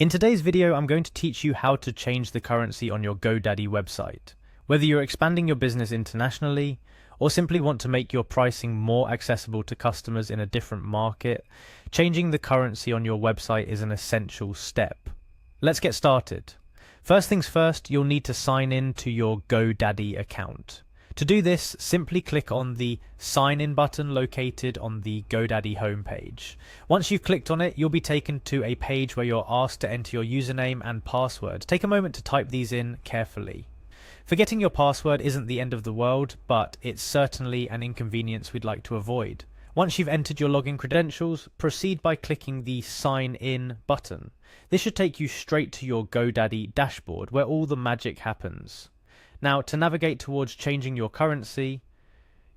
In today's video, I'm going to teach you how to change the currency on your Godaddy website. Whether you're expanding your business internationally or simply want to make your pricing more accessible to customers in a different market, changing the currency on your website is an essential step. Let's get started. First things first, you'll need to sign in to your Godaddy account. To do this, simply click on the Sign In button located on the Godaddy homepage. Once you've clicked on it, you'll be taken to a page where you're asked to enter your username and password. Take a moment to type these in carefully. Forgetting your password isn't the end of the world, but it's certainly an inconvenience we'd like to avoid. Once you've entered your login credentials, proceed by clicking the Sign In button. This should take you straight to your Godaddy dashboard where all the magic happens. Now, to navigate towards changing your currency,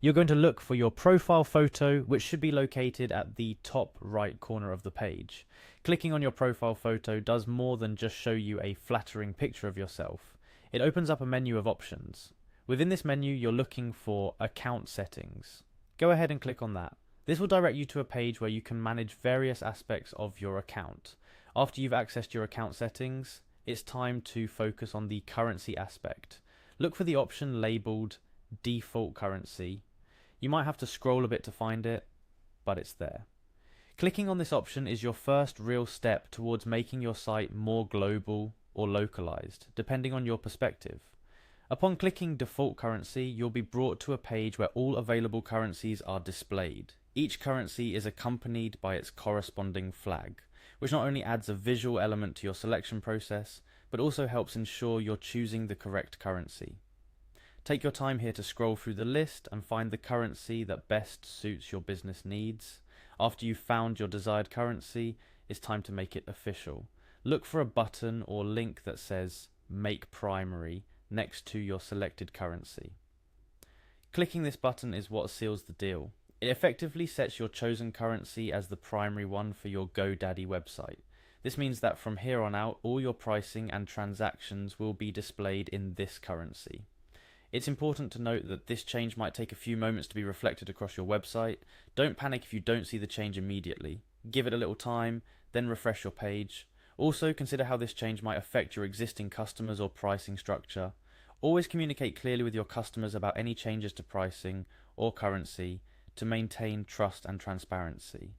you're going to look for your profile photo, which should be located at the top right corner of the page. Clicking on your profile photo does more than just show you a flattering picture of yourself. It opens up a menu of options. Within this menu, you're looking for account settings. Go ahead and click on that. This will direct you to a page where you can manage various aspects of your account. After you've accessed your account settings, it's time to focus on the currency aspect. Look for the option labelled Default Currency. You might have to scroll a bit to find it, but it's there. Clicking on this option is your first real step towards making your site more global or localized, depending on your perspective. Upon clicking Default Currency, you'll be brought to a page where all available currencies are displayed. Each currency is accompanied by its corresponding flag, which not only adds a visual element to your selection process, but also helps ensure you're choosing the correct currency. Take your time here to scroll through the list and find the currency that best suits your business needs. After you've found your desired currency, it's time to make it official. Look for a button or link that says Make Primary next to your selected currency. Clicking this button is what seals the deal. It effectively sets your chosen currency as the primary one for your Godaddy website. This means that from here on out, all your pricing and transactions will be displayed in this currency. It's important to note that this change might take a few moments to be reflected across your website. Don't panic if you don't see the change immediately. Give it a little time, then refresh your page. Also, consider how this change might affect your existing customers or pricing structure. Always communicate clearly with your customers about any changes to pricing or currency to maintain trust and transparency.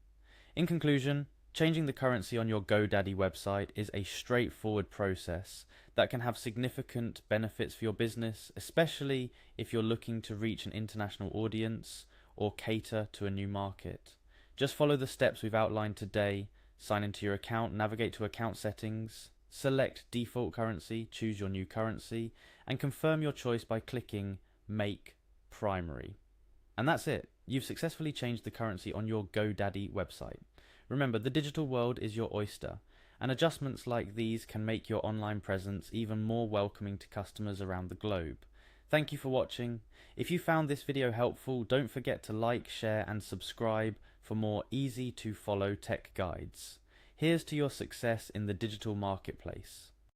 In conclusion, changing the currency on your Godaddy website is a straightforward process that can have significant benefits for your business, especially if you're looking to reach an international audience or cater to a new market. Just follow the steps we've outlined today. Sign into your account, navigate to account settings, select default currency, choose your new currency, and confirm your choice by clicking Make Primary. And that's it. You've successfully changed the currency on your Godaddy website. Remember, the digital world is your oyster, and adjustments like these can make your online presence even more welcoming to customers around the globe. Thank you for watching. If you found this video helpful, don't forget to like, share, and subscribe for more easy to follow tech guides. Here's to your success in the digital marketplace.